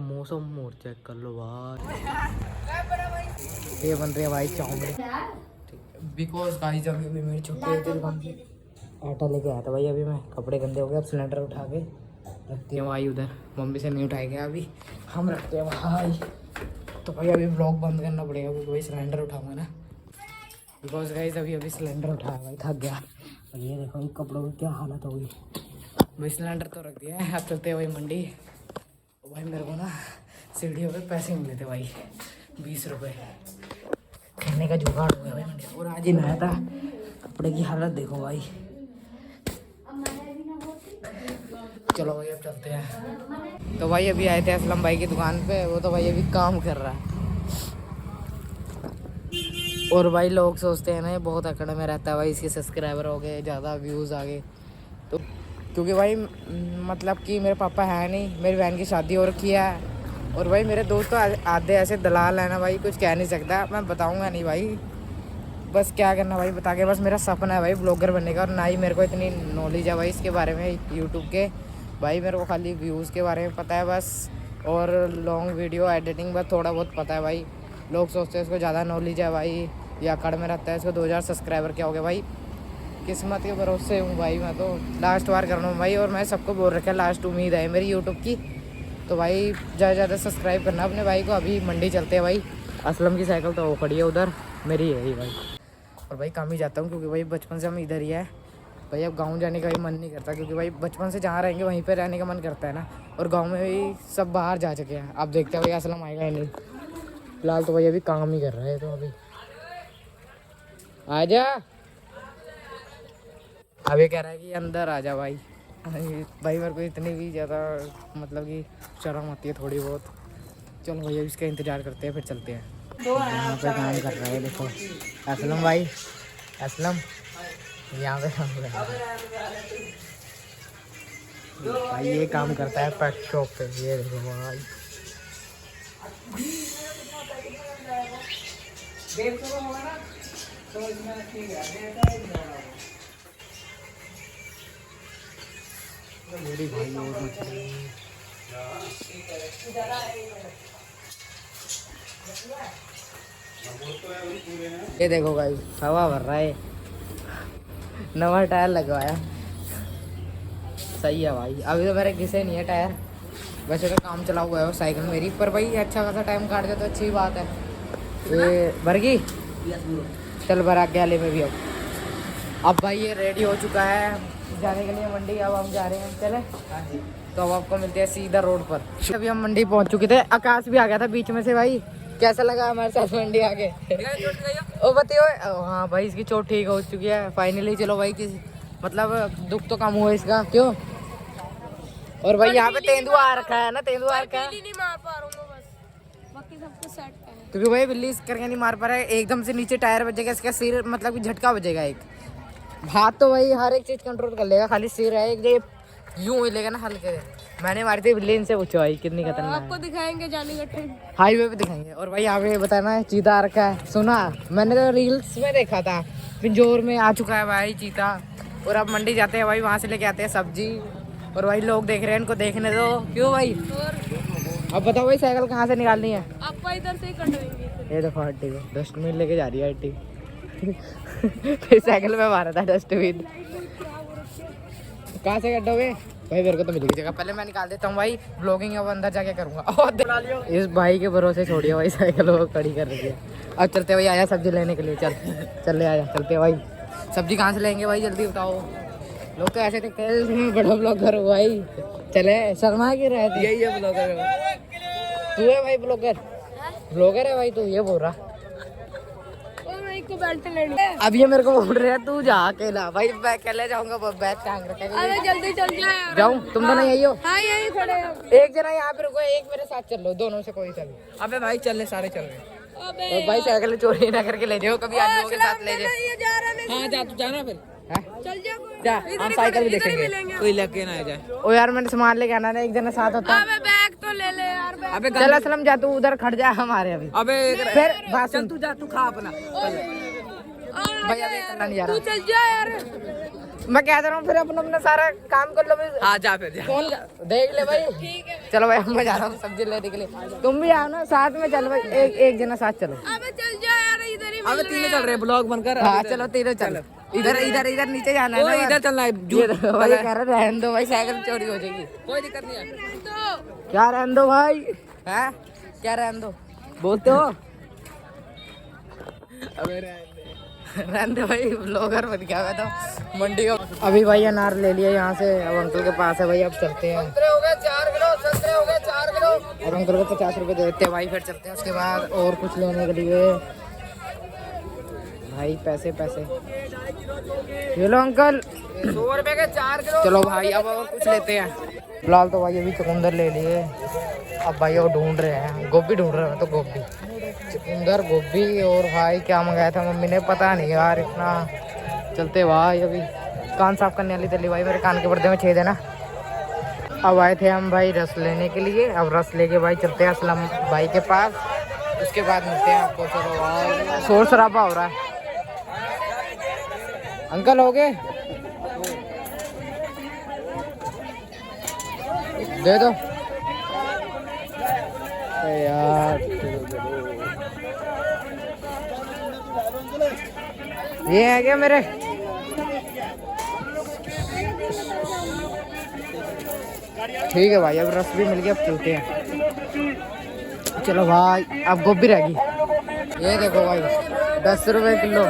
मौसम और चेक कर लो भाई, ये बन रही है भाई चाउमीन। बिकॉज भाई जब भी मेरी छुट्टी होती है दुकान से आटा लेके आया था भाई। अभी मैं कपड़े गंदे हो गए, अब सिलेंडर उठा के रखते हैं भाई उधर। मम्मी से नहीं उठाएंगे अभी, हम रखते हैं भाई। तो भाई अभी ब्लॉग बंद करना पड़ेगा क्योंकि भाई सिलेंडर उठाऊंगा ना। बिकॉज गाइस अभी सिलेंडर उठाया भाई, थक गया। और ये देखो कपड़ों की क्या हालत हो गई भाई। सिलेंडर तो रख दिया है, अब चलते हैं भाई मंडी। भाई मेरे को ना सीढ़ियों पे पैसे मिले थे भाई 20 रुपये, खाने का जुगाड़ हो गया भाई मंडी। और आज ही नया था, कपड़े की हालत देखो भाई। चलो भाई अब चलते हैं। तो भाई अभी आए थे असलम भाई की दुकान पे, वो तो भाई अभी काम कर रहा है। और भाई लोग सोचते हैं ना ये बहुत अकड़ में रहता है भाई, इसके सब्सक्राइबर हो गए ज़्यादा, व्यूज़ आ गए। तो क्योंकि भाई मतलब कि मेरे पापा है नहीं, मेरी बहन की शादी हो रखी है। और भाई मेरे दोस्त तो आधे ऐसे दलाल है ना भाई, कुछ कह नहीं सकता, मैं बताऊंगा नहीं भाई। बस क्या करना भाई बता के, बस मेरा सपना है भाई ब्लॉगर बनने का। और ना ही मेरे को इतनी नॉलेज है भाई इसके बारे में यूट्यूब के। भाई मेरे को खाली व्यूज़ के बारे में पता है बस, और लॉन्ग वीडियो एडिटिंग बस थोड़ा बहुत पता है भाई। लोग सोचते हैं इसको ज़्यादा नॉलेज है भाई, या अकड़ में रहता है, इसको 2000 सब्सक्राइबर क्या हो गया भाई। किस्मत के भरोसे हूँ भाई, मैं तो लास्ट बार कर रहा हूँ भाई। और मैं सबको बोल रखा है लास्ट उम्मीद है मेरी यूट्यूब की। तो भाई ज़्यादा ज़्यादा सब्सक्राइब करना अपने भाई को। अभी मंडी चलते हैं भाई, असलम की साइकिल तो वो खड़ी है उधर, मेरी है ही भाई। और भाई काम ही जाता हूँ क्योंकि भाई बचपन से हम इधर ही है भाई। अब गाँव जाने का भी मन नहीं करता क्योंकि भाई बचपन से जहाँ रहेंगे वहीं पर रहने का मन करता है ना। और गाँव में भी सब बाहर जा चुके हैं, अब देखते हैं भाई असलम आएगा या नहीं। फिलहाल तो भाई अभी काम ही कर रहा है, तो अभी आजा। अब ये कह रहा है कि अंदर आ जा भाई। भाई मेरे को इतनी भी ज़्यादा मतलब कि शर्म आती है थोड़ी बहुत। चलो भाई इसका इंतज़ार करते हैं, फिर चलते हैं। यहाँ पे काम कर रहा है देखो असलम भाई, असलम यहाँ पे काम कर रहा है भाई। ये काम करता है पेट शॉप पे, ये देखो भाई। मेरी भाई और मछली ये देखो भाई, हवा भर रहा है, नवा टायर लगवाया। सही है भाई, अभी तो मेरे घिसे नहीं है टायर, वैसे तो काम चला हुआ है वो साइकिल मेरी। पर भाई अच्छा खासा टाइम काट दे तो अच्छी बात है। ये भर गई, चल भरा गयाले में भी। अब भाई ये रेडी हो चुका है जाने के लिए मंडी। अब हम जा रहे हैं, चले तो अब आपको मिलते हैं सीधा रोड पर। अभी हम मंडी पहुंच चुके थे, आकाश भी आ गया था बीच में से भाई। कैसा लगा हमारे साथ मंडी आके? ओ बताइए। हाँ भाई इसकी चोट ठीक हो चुकी है फाइनली। चलो भाई किसी मतलब दुख तो कम हुआ इसका, क्यों? और भाई यहाँ पे तेंदुआ आ रखा है ना, तेंदुआ आ रखा है। नहीं मार पा रहा हूँ बस, बाकी सब कुछ सेट है। क्योंकि भाई बिल्ली इस करके नहीं मार पा रहा है, एकदम से नीचे टायर बजेगा इसका, सिर मतलब कि झटका बजेगा एक। हाथ तो भाई हर एक चीज कंट्रोल कर लेगा, खाली सिर है एक यूं ही लेगा ना हल्के। मैंने मारी थी बिल्ली, इनसे पूछो भाई कितनी खतरनाक है। आपको दिखाएंगे जाली गट्टे हाईवे पे दिखाएंगे। और भाई यहाँ पे बताना है चीता आ रखा है, सुना मैंने तो रील्स में देखा था, पिंजौर में आ चुका है भाई चीता। और अब मंडी जाते हैं भाई, वहाँ से लेके आते हैं सब्जी। और भाई लोग देख रहे हैं, इनको देखने दो, क्यों भाई? और अब बताओ भाई साइकिल कहाँ से निकालनी है? आपको इधर से ही कटवाएंगे। ये देखो हट्टी को डस्टबिन लेके जा रही है हट्टी। फिर साइकिल में मारा था डस्टबिन। कहाँ से कटोगे भाई? मेरे को तो मिलेगी जगह, पहले मैं निकाल देता हूँ भाई ब्लॉगिंग। अब अंदर जाके करूँगा। इस भाई के भरोसे छोड़िए भाई, साइकिल वो खड़ी कर रही है। अब चलते भाई, आया सब्जी लेने के लिए, चल आया चलते भाई। सब्जी कहाँ से लेंगे भाई जल्दी बताओ। लोग तो ऐसे देखते हैं बड़ा ब्लॉगर हो भाई। चले शर्मा की रहती यही है ब्लॉगर, तू है भाई ब्लॉगर, ब्लॉगर है भाई तू, ये बोल रहा। को बेल्ट लेनी है। अब ये मेरे को बोल रहे हैं तू जा अकेला भाई, मैं अकेले जाऊंगा, बैग टांग रखेगा। अरे जल्दी चल जाए। जाऊं? तुम तो नहीं आई हो? हाँ यही खड़े हैं। एक जना यहाँ पे रुको, एक मेरे साथ चल लो, दोनों से कोई सा भी। अबे भाई चल ले, सारे चल रहे। अबे तो भाई साइकिल चोरी ना करके ले जाओ, कभी आप लोगों के साथ ले जाओ। ये जा रहा है। हाँ जा, तू जाना फिर चल जा, हम साइकिल भी देखेंगे, कोई लेके ना आ जाए। ओ यार मैंने सामान लेके आना है, एक जना साथ होता। अबे बैग तो ले ले यार। अबे चल असलम जा, तू उधर खड़ जा हमारे अभी। अबे फिर बात सुन, तू जा, तू खा अपना भाई अभी करना नहीं जा तू रहा। चल जा यार। मैं कह रहा हूँ फिर अपना अपना सारा काम कर लो। हाँ जा फिर जा। फोन देख ले भाई। ठीक है। चलो भाई मैं जा रहा हूँ सब्जी लेने के लिए, तुम भी आओ ना साथ में। चलो भाई एक जना साथ चलो। अबे चल जा यार, इधर ही अब तीनों चल रहे हैं ब्लॉग बनकर। हाँ चलो तीनों चलो। इधर इधर इधर नीचे जाना है ना। इधर चलना है। ये देखो भाई कह रहा रहने दो भाई, साइकिल चोरी हो जाएगी। कोई दिक्कत नहीं है। तो क्या रहने दो भाई, है क्या रहने दो बोलते हो? रहने दो भाई, ब्लॉगर बन गया मैं तो मंडी का। अभी भाई अनार ले लिया यहाँ से, अब अंकल के पास है भाई, अब चलते हैं। संतरे हो गए 4 किलो, संतरे हो गए 4 किलो। अब अंकल को 50 रुपए देते हैं भाई, फिर चलते हैं उसके बाद और कुछ लेने के लिए। भाई पैसे पैसे ये लो अंकल, 100 रुपए के 4 किलो। चलो भाई अब और कुछ लेते हैं। फिलहाल तो भाई अभी चुकंदर ले लिए, अब भाई वो ढूंढ रहे हैं, गोभी ढूंढ रहे हैं। तो गोभी, चुकंदर, गोभी और भाई क्या मंगाया था मम्मी ने पता नहीं यार इतना। चलते भाई, अभी कान साफ करने वाली चली भाई, मेरे कान के पर्दे में छेद है ना। अब आए थे हम भाई रस लेने के लिए, अब रस लेके भाई चलते हैं असलम भाई के पास, उसके बाद मिलते हैं आपको। चलो भाई शोर शराबा हो रहा है। अंकल हो गए, दे दो यार। ये है क्या मेरे? ठीक है भाई, अब रस भी मिल गया, अब चलते हैं। चलो भाई अब गोभी रहेगी। ये देखो भाई 10 रुपए किलो।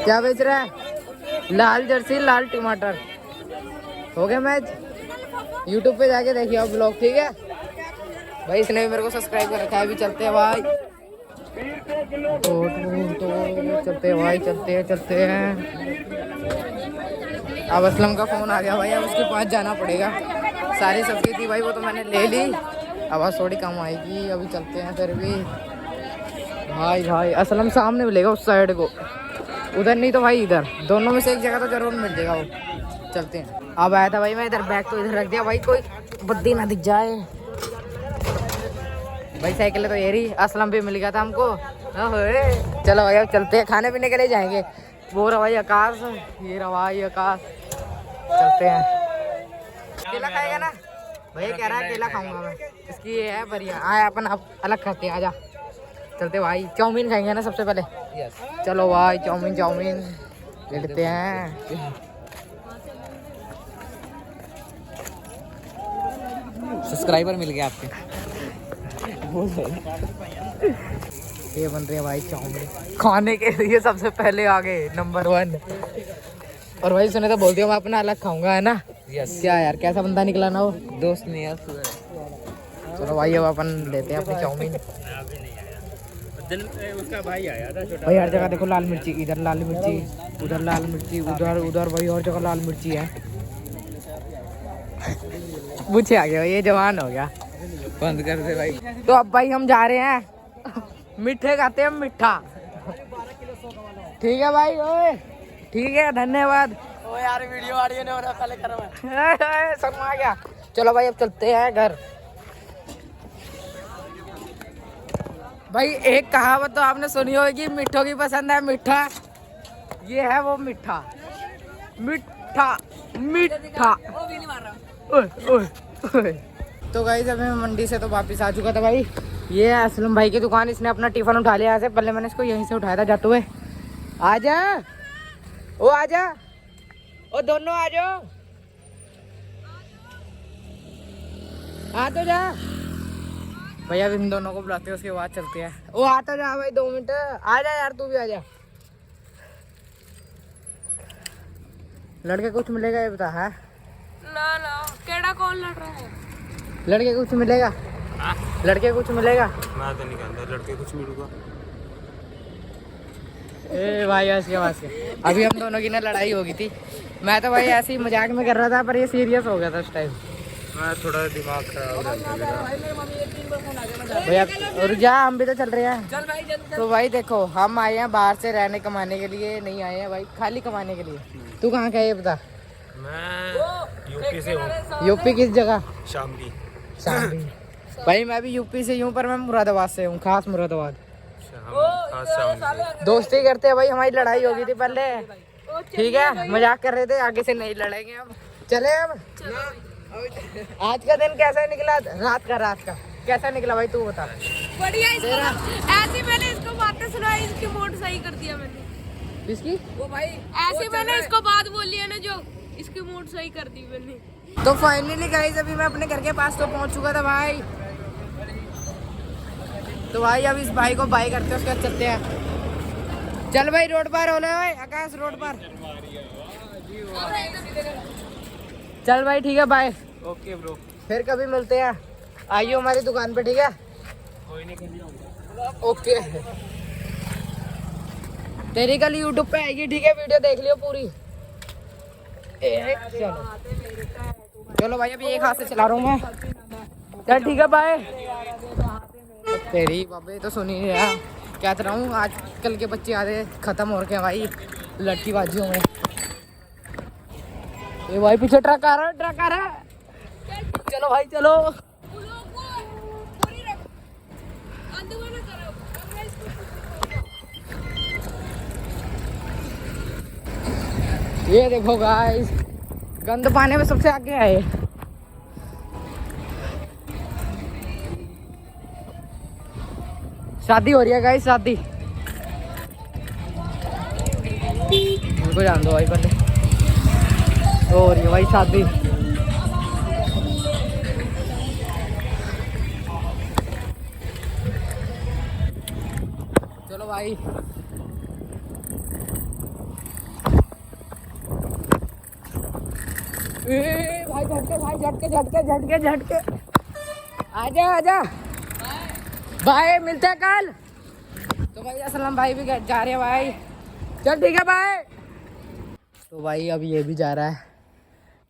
क्या बेच रहा है? लाल जर्सी लाल टमाटर। हो गया मैच? यूट्यूब पे जाके देखिए आप ब्लॉग, ठीक है भाई। इसने भी मेरे को सब्सक्राइब कर रखा है। अभी चलते हैं भाई, तो चलते हैं भाई, चलते हैं। अब असलम का फ़ोन आ गया भाई, अब उसके पास जाना पड़ेगा। सारी सब्जी थी भाई वो तो मैंने ले ली, आवाज़ थोड़ी कम आएगी। अभी चलते हैं फिर भी भाई असलम सामने मिलेगा उस साइड को, उधर नहीं तो भाई इधर, दोनों में से एक जगह तो जरूर मिल जाएगा वो। चलते हैं। अब आया था भाई मैं इधर, बैग तो इधर रख दिया भाई, कोई बद्दी ना दिख जाए भाई। साइकिल तो ये रही, असलम भी मिल गया था हमको। चलो भाई अब चलते हैं, खाने पीने के लिए जाएंगे। वो रहा भाई आकाश, ये रहा भाई आकाश। चलते हैं। केला खाएगा ना भैया? कह रहा है केला खाऊंगा मैं, इसकी ये है बढ़िया। आए अपन अब अलग खाते हैं, आजा। चलते भाई, चाउमीन खाएंगे ना सबसे पहले। चलो भाई चाउमीन ले लेते हैं। सब्सक्राइबर मिल गया आपके। ये बन रही है भाई चाउमीन, खाने के लिए सबसे पहले आ गए नंबर 1। और भाई सुने तो बोल दिया मैं अपना अलग खाऊंगा, है ना? यस। क्या यार कैसा बंदा निकला ना वो, दोस्त नहीं यार। चलो भाई अब अपन लेते हैं अपनी चाउमीन। उसका भाई आया था छोटा भाई हर जगह देखो लाल मिर्ची, इधर लाल मिर्ची, उधर लाल मिर्ची, उधर भाई हर जगह लाल मिर्ची है। पूछे आ गया, ये जवान हो गया। बंद कर दे भाई। तो अब भाई हम जा रहे हैं मीठे खाते हैं, मीठा। ठीक है भाई, ओए ठीक है, धन्यवाद। ओ यार वीडियो आ रही है ना, पहले करो शर्मा गया। चलो भाई अब चलते हैं घर। भाई एक कहावत तो आपने सुनी होगी, मिठों की पसंद है मीठा। ये है वो मीठा, मीठा मीठा। ओए ओए ओए। तो गाइस अभी मैं मंडी से तो वापस आ चुका था भाई। ये है असलम भाई की दुकान, इसने अपना टिफिन उठा लिया यहाँ से। पहले मैंने इसको यहीं से उठाया था जाते हुए। आजा ओ आजा, ओ दोनों आ जाओ, आ तो जा भैया। अब इन दोनों को बुलाते हैं, उसके बाद चलते हैं। ओ आता जा भाई, 2 मिनट आ जा यार, तू भी आ जा। लड़के कुछ मिलेगा ये बता? है ना ना केड़ा कौन लड़ रहा है? लड़के कुछ मिलेगा? लड़के कुछ मिलेगा? मैं तो नहीं कहता लड़के कुछ मिलूगा। ए भाई बस के अभी हम दोनों की ना लड़ाई हो गई थी। मैं तो भाई ऐसे ही मजाक में कर रहा था, पर ये सीरियस हो गया था उस टाइम। मैं थोड़ा दिमाग खराब हो गया भैया और जा, हम भी तो चल रहे हैं। चल भाई जल्दी। तो भाई देखो हम आए हैं बाहर से रहने कमाने के लिए, नहीं आए हैं भाई खाली कमाने के लिए। तू कहाँ का है ये बता? मैं यूपी से हूँ। यूपी किस जगह? शामली। शामली। भाई मैं भी यूपी से हूँ, पर मैं मुरादाबाद से हूँ, खास मुरादाबाद। दोस्ती करते हैं भाई, हमारी लड़ाई हो गई थी पहले, ठीक है? मजाक कर रहे थे, आगे से नहीं लड़ेंगे अब। चले अब आज का दिन कैसा निकला? रात का कैसा निकला भाई, तू बता। बढ़िया। ऐसे मैंने इसको बातें सुनाई, इसकी मूड सही कर दिया मैंने। इसकी वो भाई ऐसे मैंने इसको बात बोली है ना, जो इसकी मूड सही कर दी मैंने। तो फाइनली गाइस अभी मैं अपने घर के पास तो पहुंच चुका था भाई। तो भाई अब इस भाई को बाय करते हैं, उसके बाद चलते हैं। चल भाई रोड पर हो ले भाई, आकाश रोड पर चल भाई, ठीक है बाय। ओके ब्रो, फिर कभी मिलते हैं, आइए हमारी दुकान पे, ठीक है? कोई नहीं। ओके, तेरी कल यूट्यूब पे आएगी, ठीक है? वीडियो देख लियो पूरी। चलो चलो भाई, अभी एक हाथ से चला रहा हूँ मैं। चल ठीक है बाय। तेरी बाबे तो सुन ही नहीं रहा, क्या रहा हूँ, आजकल के बच्चे आधे खत्म हो रखे हैं भाई लड़की बाजियों में। ये भाई पीछे ट्रक आ रहा है। चलो भाई चलो। ये देखो गाइस, गंद पाने में सबसे आगे आए। शादी हो रही है गाइस, शादी। उनको जान दो भाई पहले। हो रही है भाई शादी। चलो भाई, भाई झटके। आजा भाई, मिलते हैं कल। तो भाई असलम भाई भी जा रहे हैं भाई। चल ठीक है भाई। तो भाई अब ये भी जा रहा है।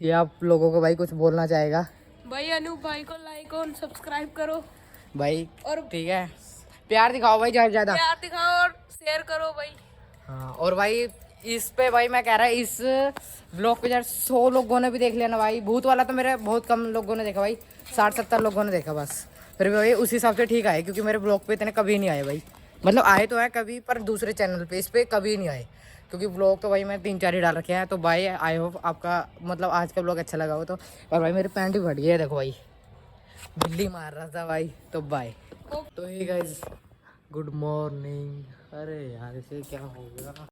ये आप लोगों को भाई कुछ बोलना चाहेगा? भाई अनूप भाई को लाइक और सब्सक्राइब करो भाई और ठीक है, प्यार दिखाओ भाई ज्यादा। प्यार दिखाओ और शेयर करो भाई। हाँ, और भाई इस पे भाई मैं कह रहा है, इस ब्लॉग पे यार 100 लोगों ने भी देख लिया ना भाई। भूत वाला तो मेरे बहुत कम लोगों ने देखा भाई, 60-70 लोगों ने देखा बस। फिर भी भाई उस हिसाब से ठीक आए, क्योंकि मेरे ब्लॉग पे इतने कभी नहीं आए भाई। मतलब आए तो है कभी, पर दूसरे चैनल पे, इस पे कभी नहीं आए, क्योंकि ब्लॉग तो भाई मैं 3-4 ही डाल रखे हैं। तो भाई आई होप आपका मतलब आज का ब्लॉग अच्छा लगा हो तो। और भाई मेरी पैंट भी फट गई है, देखो भाई, बिल्ली मार रहा था भाई। तो बाय। तो ही गाइस, गुड मॉर्निंग। अरे यार इसे क्या हो गया?